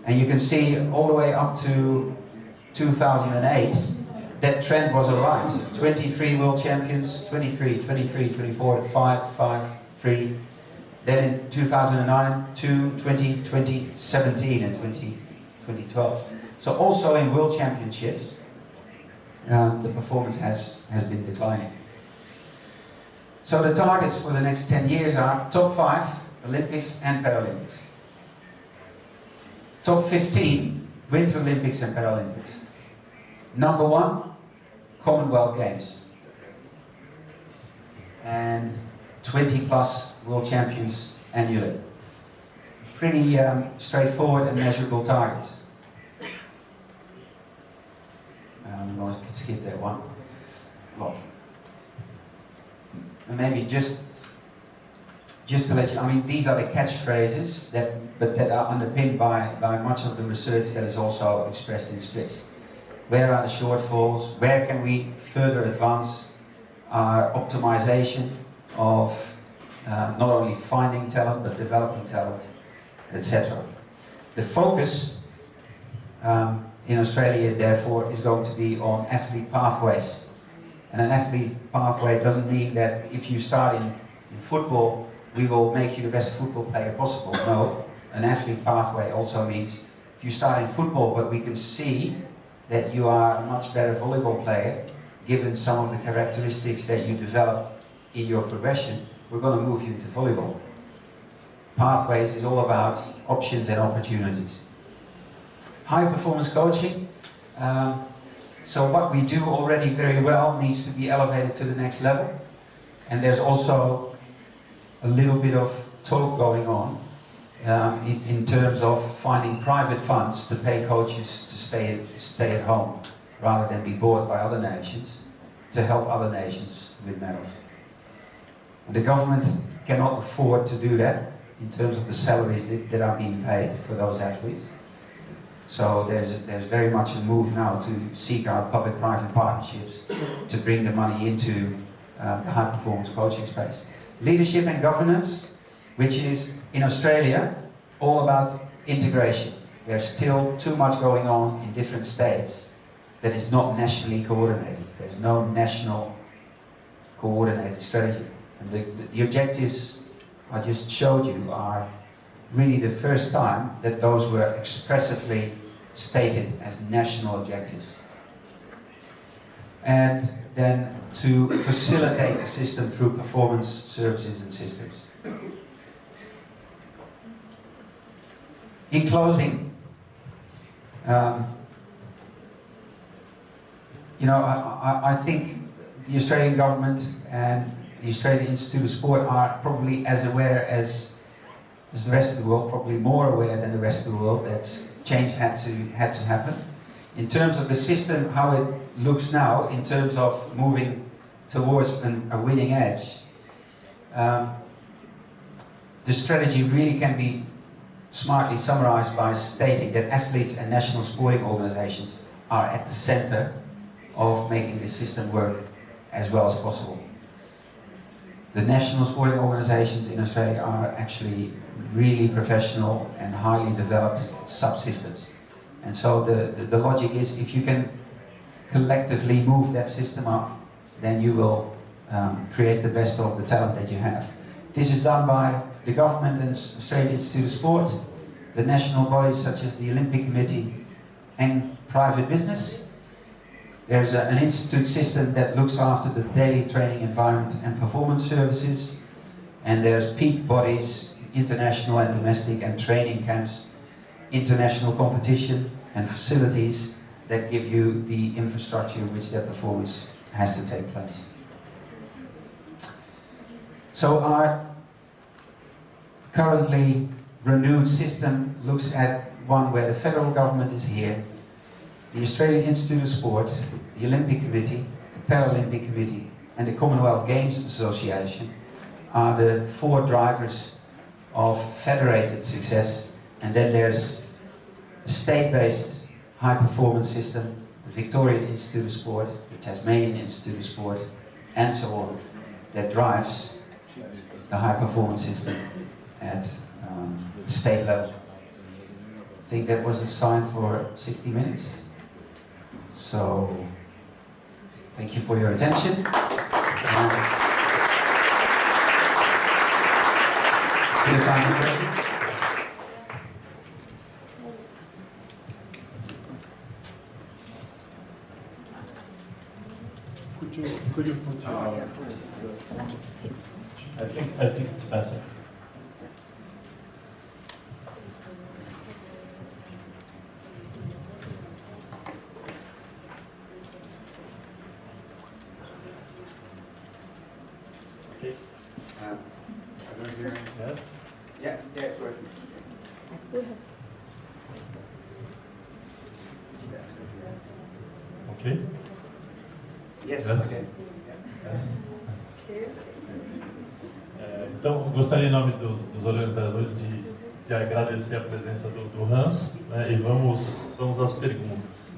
And you can see all the way up to 2008, that trend was alright. 23 world champions, 23, 24, 5, 3. Then in 2009, 2, 20, 2017 and 2012. So also in world championships, the performance has been declining. So the targets for the next 10 years are top 5, Olympics and Paralympics. Top 15, Winter Olympics and Paralympics. Number 1, Commonwealth Games. And 20 plus World Champions annually. Pretty straightforward and measurable targets. I'm going to skip that one. Well, and maybe just to let you, I mean, these are the catchphrases that are underpinned by much of the research that is also expressed in splits. Where are the shortfalls? Where can we further advance our optimization of not only finding talent but developing talent, etc. The focus in Australia, therefore, is going to be on athlete pathways. And an athlete pathway doesn't mean that if you start in football, we will make you the best football player possible. No, an athlete pathway also means if you start in football, but we can see that you are a much better volleyball player, given some of the characteristics that you develop in your progression, we're going to move you into volleyball. Pathways is all about options and opportunities. High performance coaching. So what we do already very well needs to be elevated to the next level. And there's also a little bit of talk going on in terms of finding private funds to pay coaches to stay at home rather than be bought by other nations to help other nations with medals. And the government cannot afford to do that in terms of the salaries that are being paid for those athletes. So there's very much a move now to seek out public-private partnerships to bring the money into the high-performance coaching space. Leadership and governance, which is in Australia all about integration. There's still too much going on in different states that is not nationally coordinated. There's no national coordinated strategy. And the objectives I just showed you are really the first time that those were expressively stated as national objectives. And then to facilitate the system through performance services and systems. In closing, I think the Australian government and the Australian Institute of Sport are probably as aware as the rest of the world, probably more aware than the rest of the world, that change had to happen. In terms of the system, how it looks now, in terms of moving towards a winning edge, the strategy really can be smartly summarized by stating that athletes and national sporting organizations are at the center of making the system work as well as possible. The national sporting organizations in Australia are actually really professional and highly developed subsystems. And so the logic is, if you can collectively move that system up, then you will create the best of the talent that you have. This is done by the government and Australian Institute of Sport, the national bodies such as the Olympic Committee, and private business. There's an institute system that looks after the daily training environment and performance services. And there's peak bodies, international and domestic, and training camps, international competition and facilities that give you the infrastructure in which that performance has to take place. So our currently renewed system looks at one where the federal government is here, the Australian Institute of Sport, the Olympic Committee, the Paralympic Committee, and the Commonwealth Games Association are the four drivers of federated success. And then there's a state-based high-performance system, the Victorian Institute of Sport, the Tasmanian Institute of Sport, and so on, that drives the high-performance system at the state level. I think that was the sign for 60 minutes. So, thank you for your attention. Time for questions. Could you put your... I think it's better. Okay. I don't hear. Yes. Yeah, it's working. Ok. Yes, Yes. okay. Então, gostaria, em nome dos organizadores, de agradecer a presença do Hans, né, e vamos às perguntas.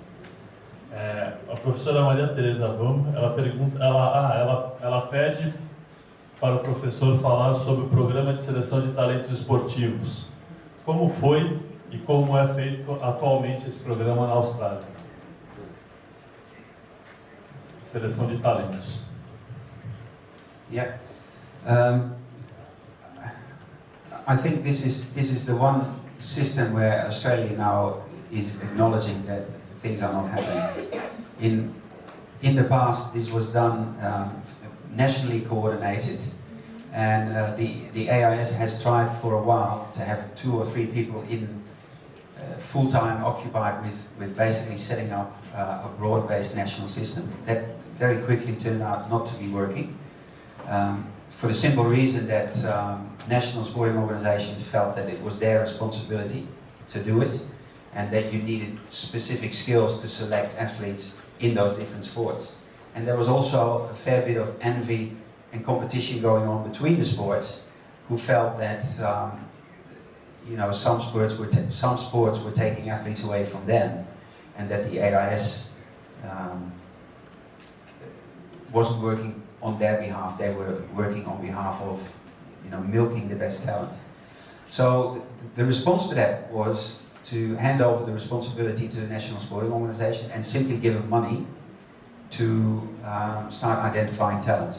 A professora Maria Tereza Baum, ela pede para o professor falar sobre o programa de seleção de talentos esportivos. Como foi e como é feito atualmente esse programa na Austrália? Seleção de talentos. Yeah. I think this is the one system where Australia now is acknowledging that things are not happening. In the past, this was done nationally coordinated, and the AIS has tried for a while to have 2 or 3 people in full-time occupied with basically setting up a broad-based national system. That very quickly turned out not to be working. For the simple reason that national sporting organizations felt that it was their responsibility to do it, and that you needed specific skills to select athletes in those different sports. And there was also a fair bit of envy and competition going on between the sports, who felt that some sports were taking athletes away from them, and that the AIS wasn't working on their behalf. They were working on behalf of milking the best talent. So the response to that was to hand over the responsibility to the national sporting organisation and simply give them money to start identifying talent.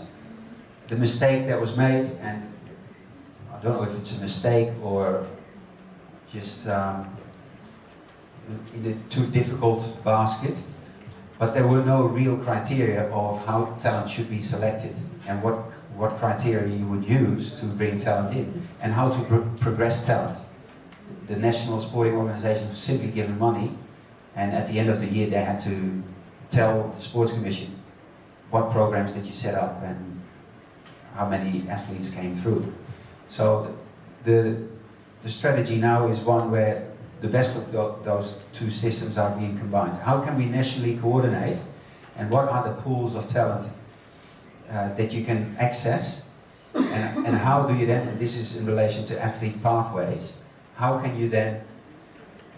The mistake that was made, and I don't know if it's a mistake or just in a too difficult basket, but there were no real criteria of how talent should be selected and what criteria you would use to bring talent in and how to progress talent. The national sporting organisation was simply given money, and at the end of the year they had to tell the sports commission what programs did you set up and how many athletes came through. So the strategy now is one where the best of those two systems are being combined. How can we nationally coordinate, and what are the pools of talent that you can access, and how do you then, and this is in relation to athlete pathways, how can you then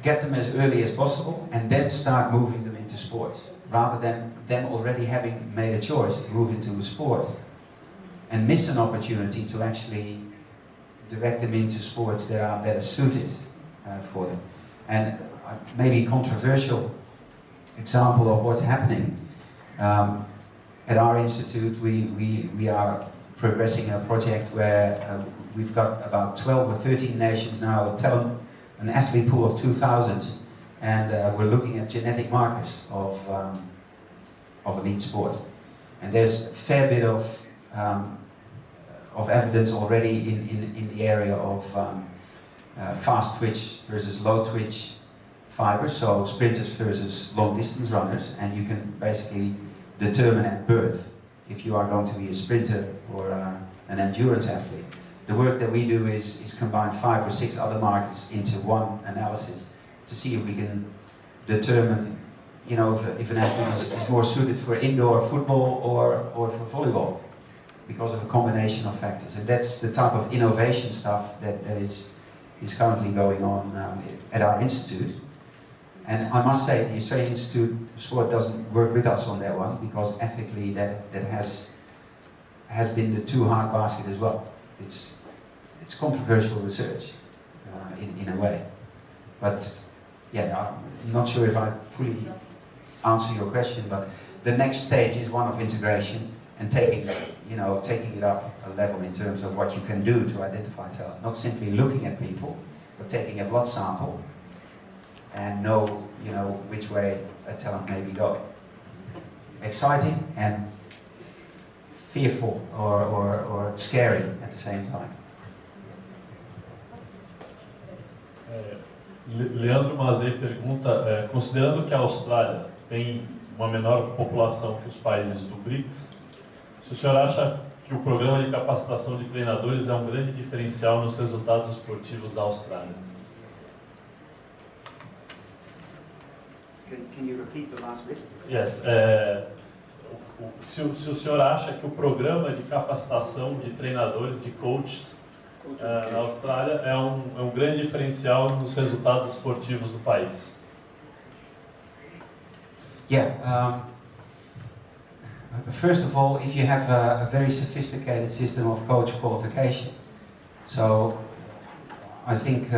get them as early as possible and then start moving them into sports, rather than them already having made a choice to move into a sport and miss an opportunity to actually direct them into sports that are better suited for them. And maybe a controversial example of what's happening. At our institute, we are progressing a project where we've got about 12 or 13 nations now, an athlete pool of 2,000 and we're looking at genetic markers of elite sport. And there's a fair bit of evidence already in the area of fast twitch versus low twitch fibers, so sprinters versus long distance runners, and you can basically determine at birth if you are going to be a sprinter or an endurance athlete. The work that we do is combine 5 or 6 other markers into one analysis to see if we can determine, you know, if an athlete is more suited for indoor football or for volleyball, because of a combination of factors. And that's the type of innovation stuff that is currently going on at our institute. And I must say, the Australian Institute of Sport doesn't work with us on that one, because ethically that has been the too hard basket as well. It's controversial research in a way. But yeah, I'm not sure if I fully answer your question, but the next stage is one of integration and taking it up a level in terms of what you can do to identify talent. Not simply looking at people, but taking a blood sample and know which way a talent may be going. Exciting and fearful or scary at the same time. Leandro Mazei pergunta, considerando que a Austrália tem uma menor população que os países do BRICS, se o senhor acha que o programa de capacitação de treinadores é um grande diferencial nos resultados esportivos da Austrália? Can you repeat the last bit? Yes. Se o senhor acha que o programa de capacitação de treinadores, de coaches, na Austrália é um grande diferencial nos resultados esportivos do país? Yeah. First of all, if you have a very sophisticated system of coach qualification, so I think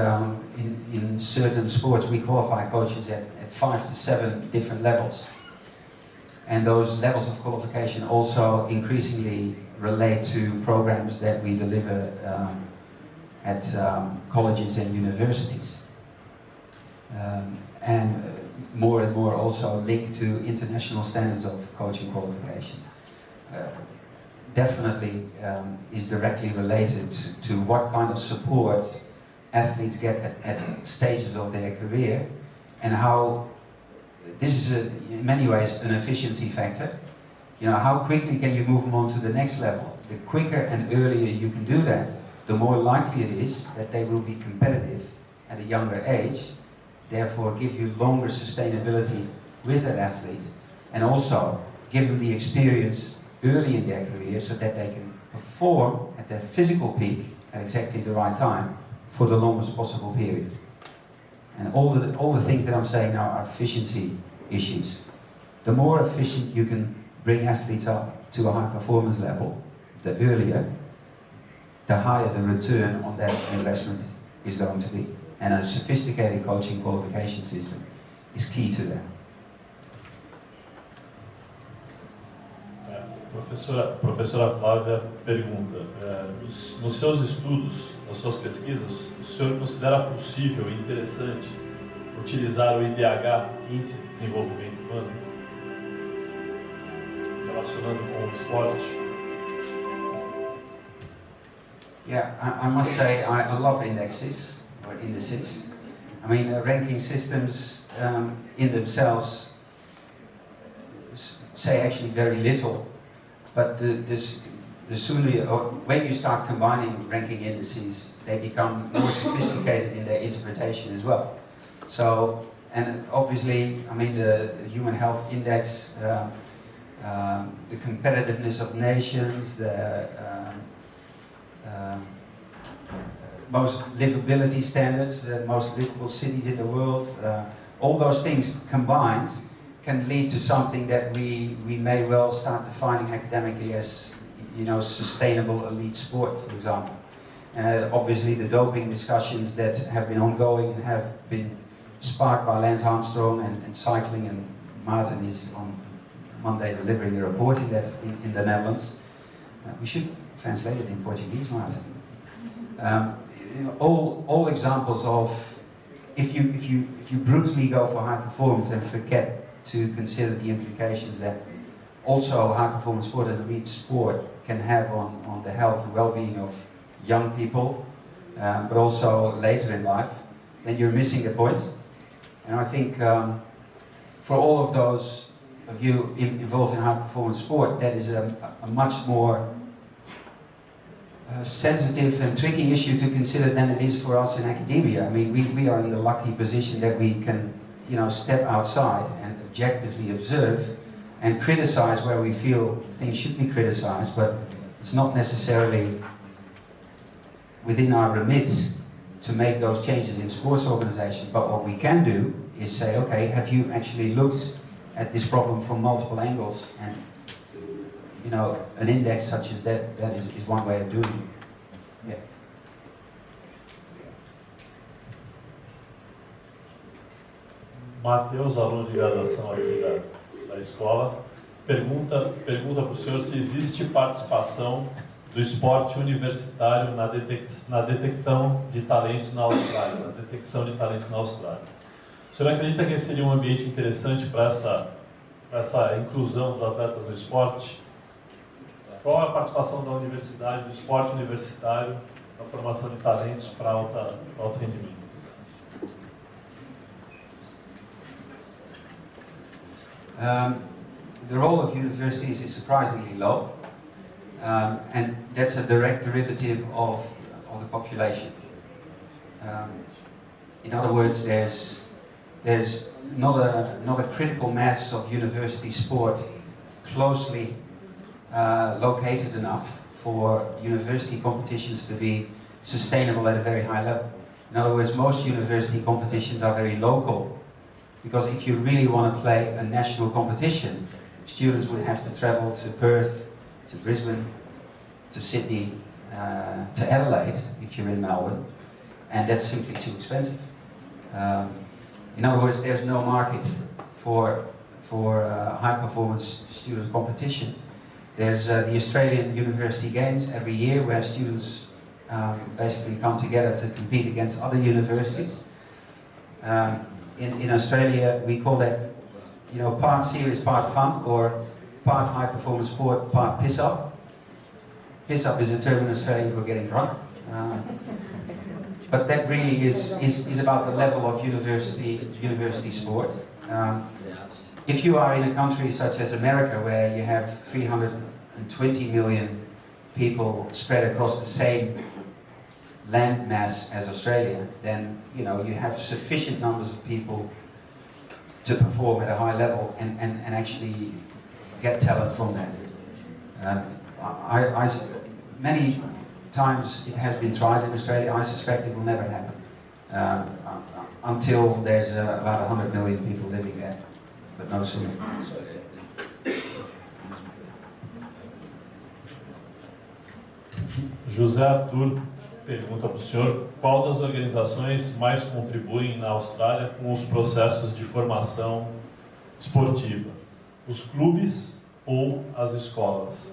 in certain sports we qualify coaches at 5 to 7 different levels. And those levels of qualification also increasingly relate to programs that we deliver at colleges and universities. And more also linked to international standards of coaching qualifications. Definitely is directly related to what kind of support athletes get at stages of their career, and how this is in many ways an efficiency factor. How quickly can you move them on to the next level? The quicker and earlier you can do that, the more likely it is that they will be competitive at a younger age, therefore give you longer sustainability with that athlete, and also give them the experience early in their career so that they can perform at their physical peak at exactly the right time for the longest possible period. And all the things that I'm saying now are efficiency issues. The more efficient you can bring athletes up to a high performance level, the earlier, the higher the return on that investment is going to be. And a sophisticated coaching qualification system is key to that. Professora Flávia pergunta, nos seus estudos, nas suas pesquisas, o senhor considera possível e interessante utilizar o IDH, Índice de Desenvolvimento Humano, relacionando com o esporte? Yeah, I must say I love indexes, or indices. I mean, ranking systems in themselves say actually very little, but the sooner, or when you start combining ranking indices, they become more sophisticated in their interpretation as well. So, and obviously, I mean, the Human Health Index, the competitiveness of nations, the most livability standards, the most livable cities in the world, all those things combined can lead to something that we may well start defining academically as, sustainable elite sport, for example. Obviously, the doping discussions that have been ongoing and have been sparked by Lance Armstrong and cycling, and Martin is on Monday delivering a report in that in the Netherlands. We should translate it in Portuguese, Martin. All examples of if you brutally go for high performance and forget to consider the implications that also high performance sport and elite sport can have on the health and well-being of young people, but also later in life, then you're missing the point. And I think for all of those of you involved in high performance sport, that is a much more sensitive and tricky issue to consider than it is for us in academia. I mean, we are in the lucky position that we can, step outside and objectively observe and criticize where we feel things should be criticized, but it's not necessarily within our remit to make those changes in sports organizations. But what we can do is say, okay, have you actually looked at this problem from multiple angles? And an index such as that is one way of doing it. Yeah. Matheus, aluno de graduação aqui da escola, pergunta para o senhor se existe participação do esporte universitário na detecção de talentos na Austrália, na detecção de talentos na Austrália. O senhor acredita que esse seria um ambiente interessante para essa inclusão dos atletas no esporte? Qual a participação da universidade, do esporte universitário, na formação de talentos para alto rendimento? The role of universities is surprisingly low, and that's a direct derivative of the population. In other words, there's not a critical mass of university sport closely located enough for university competitions to be sustainable at a very high level. In other words, most university competitions are very local, because if you really want to play a national competition, students would have to travel to Perth, to Brisbane, to Sydney, to Adelaide, if you're in Melbourne, and that's simply too expensive. In other words, there's no market for high performance student competition. There's the Australian University Games every year, where students basically come together to compete against other universities. In Australia, we call that, part serious, part fun, or part high performance sport, part piss up. Piss up is a term in Australia for getting drunk. But that really is about the level of university sport. If you are in a country such as America, where you have 320 million people spread across the same land mass as Australia, then you have sufficient numbers of people to perform at a high level and actually get talent from that. Many times it has been tried in Australia. I suspect it will never happen until there's about 100 million people living there, but no sooner. José Arthur pergunta para o senhor qual das organizações mais contribuem na Austrália com os processos de formação esportiva, os clubes ou as escolas?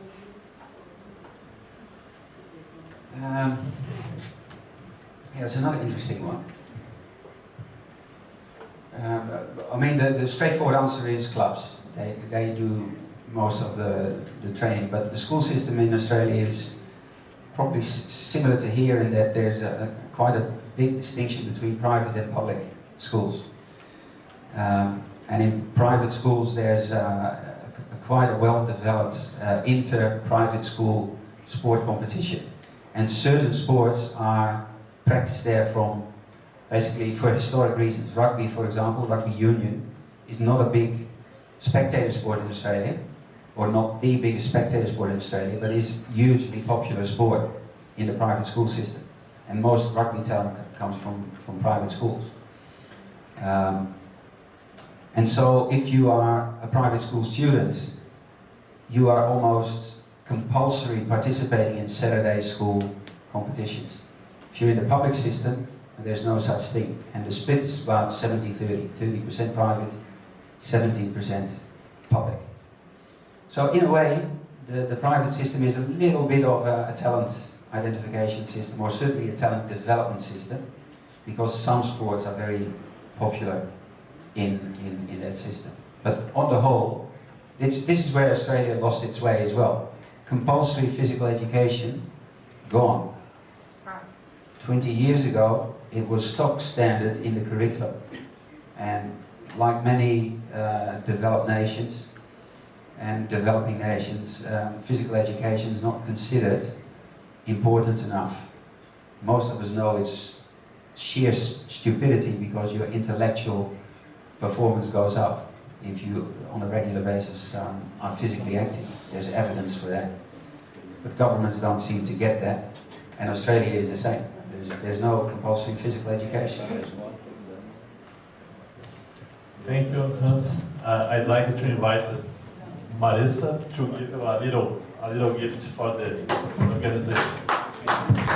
It's another interesting one. The straightforward answer is clubs. They do most of the training, but the school system in Australia is probably similar to here in that there's quite a big distinction between private and public schools. And in private schools there's quite a well-developed inter-private school sport competition. And certain sports are practiced there from basically for historic reasons. Rugby, for example, rugby union, is not a big spectator sport in Australia, or not the biggest spectator sport in Australia, but is hugely popular sport in the private school system. And most rugby talent comes from private schools. And so if you are a private school student, you are almost compulsory participating in Saturday school competitions. If you're in the public system, there's no such thing. And the split is about 70-30, 30% private, 17% public. So in a way, the private system is a little bit of a talent identification system, or certainly a talent development system. because some sports are very popular in that system. But on the whole, this is where Australia lost its way as well. Compulsory physical education, gone. 20 years ago, it was stock standard in the curriculum. And like many developed nations and developing nations, physical education is not considered important enough. Most of us know it's sheer stupidity because your intellectual performance goes up if you, on a regular basis, are physically active. There's evidence for that. But governments don't seem to get that, and Australia is the same. There's no compulsory physical education. Thank you, Hans. I'd like to invite Marissa to give a little gift for the organization.